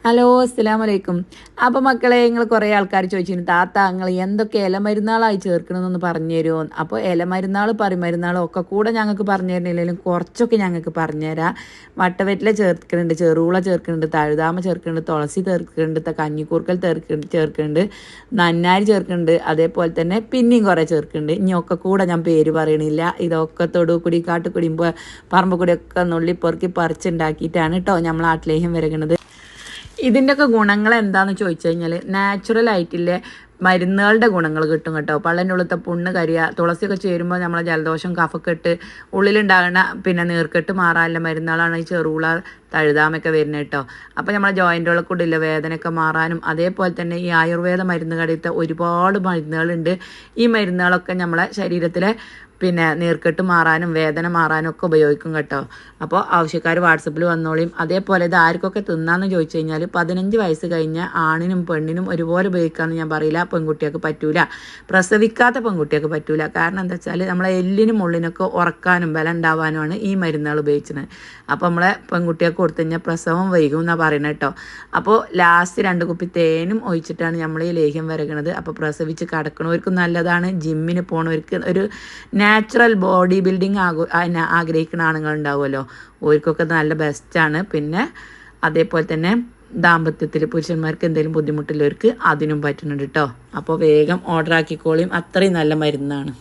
Hello അസ്സലാമു അലൈക്കും. അപ്പോൾ മക്കളെ, നിങ്ങൾ കുറേ ആൾക്കാർ ചോദിച്ചിരുന്നു താത്ത നിങ്ങൾ എന്തൊക്കെ ഇലമരുന്നാളായി ചേർക്കണമെന്നൊന്ന് പറഞ്ഞു തരുമോ. അപ്പോൾ ഇലമരുന്നാൾ പരിമരുന്നാളും ഒക്കെ കൂടെ ഞങ്ങൾക്ക് പറഞ്ഞു തരുന്നില്ലെങ്കിലും കുറച്ചൊക്കെ ഞങ്ങൾക്ക് പറഞ്ഞുതരാം. വട്ടവെറ്റില ചേർക്കുന്നുണ്ട്, ചെറുള ചേർക്കുന്നുണ്ട്, തഴുതാമ ചേർക്കുന്നുണ്ട്, തുളസി ചേർക്കുന്നുണ്ട്, കഞ്ഞിക്കൂർക്കൽ ചേർക്കുന്നുണ്ട്, നന്നാരി ചേർക്കുന്നുണ്ട്, അതേപോലെ തന്നെ പിന്നെയും കുറേ ചേർക്കുന്നുണ്ട്. ഇനി ഒക്കെ കൂടെ ഞാൻ പേര് പറയണില്ല. ഇതൊക്കെ തൊടുകൂടി കാട്ടുകൂടി പറമ്പുകൂടിയൊക്കെ നുള്ളി പെറുക്കി പറിച്ചുണ്ടാക്കിയിട്ടാണ് കേട്ടോ നമ്മൾ ആട്ടിലേഹ്യം വരകണത്. ഇതിൻ്റെയൊക്കെ ഗുണങ്ങൾ എന്താണെന്ന് ചോദിച്ചു കഴിഞ്ഞാൽ നാച്ചുറൽ ആയിട്ടില്ലേ മരുന്നുകളുടെ ഗുണങ്ങൾ കിട്ടും കേട്ടോ. പള്ളൻ്റെ ഉള്ളത്തെ പുണ്ണ് കരിയ തുളസിയൊക്കെ ചേരുമ്പോൾ നമ്മളെ ജലദോഷം കഫക്കെട്ട് ഉള്ളിലുണ്ടാകുന്ന നീർക്കെട്ട് മാറാനുള്ള മരുന്നുകളാണ് ഈ ചെറുള തഴുതാമൊക്കെ വരുന്നത് കേട്ടോ. അപ്പോൾ നമ്മളെ ജോയിൻറ്റുകളൊക്കെ കൂടില്ല വേദനയൊക്കെ മാറാനും അതേപോലെ തന്നെ ഈ ആയുർവേദ മരുന്ന് കടയിലത്തെ ഒരുപാട് മരുന്നുകളുണ്ട്. ഈ മരുന്നുകളൊക്കെ നമ്മളെ ശരീരത്തിലെ നീർക്കെട്ട് മാറാനും വേദന മാറാനും ഒക്കെ ഉപയോഗിക്കും കേട്ടോ. അപ്പോൾ ആവശ്യക്കാർ വാട്സപ്പിൽ വന്നോളിയും. അതേപോലെ ഇത് ആർക്കൊക്കെ തിന്നാന്ന് ചോദിച്ചു കഴിഞ്ഞാൽ 15 വയസ്സ് കഴിഞ്ഞ ആണിനും പെണ്ണിനും ഒരുപോലെ ഉപയോഗിക്കാമെന്ന് ഞാൻ പറയില്ല. പെൺകുട്ടിയൊക്കെ പറ്റൂല, പ്രസവിക്കാത്ത പെൺകുട്ടിയൊക്കെ പറ്റൂല. കാരണം എന്താ വെച്ചാൽ നമ്മളെ എല്ലിനും ഉള്ളിനൊക്കെ ഉറക്കാനും ബലം ഉണ്ടാവാനുമാണ് ഈ മരുന്നുകൾ ഉപയോഗിച്ചത്. അപ്പോൾ നമ്മളെ പെൺകുട്ടിയൊക്കെ കൊടുത്തു കഴിഞ്ഞാൽ പ്രസവം വൈകും എന്നാണ് പറയുന്നത് കേട്ടോ. അപ്പോൾ ലാസ്റ്റ് 2 കുപ്പി തേനും ഒഴിച്ചിട്ടാണ് നമ്മൾ ഈ ലേഹ്യം വരകണത്. അപ്പോൾ പ്രസവിച്ച് കിടക്കണവർക്കും നല്ലതാണ്, ജിമ്മിന് പോണവർക്ക് ഒരു നാച്ചുറൽ ബോഡി ബിൽഡിങ് ആഗ്രഹിക്കുന്ന ആണുങ്ങൾ ഉണ്ടാവുമല്ലോ, ഓർക്കൊക്കെ നല്ല ബെസ്റ്റാണ്. പിന്നെ അതേപോലെ തന്നെ ദാമ്പത്യത്തിൽ പുരുഷന്മാർക്ക് എന്തെങ്കിലും ബുദ്ധിമുട്ടുള്ളവർക്ക് അതിനും പറ്റുന്നുണ്ട് കേട്ടോ. അപ്പോൾ വേഗം ഓർഡർ ആക്കിക്കോളിയും, അത്രയും നല്ല മരുന്നാണ്.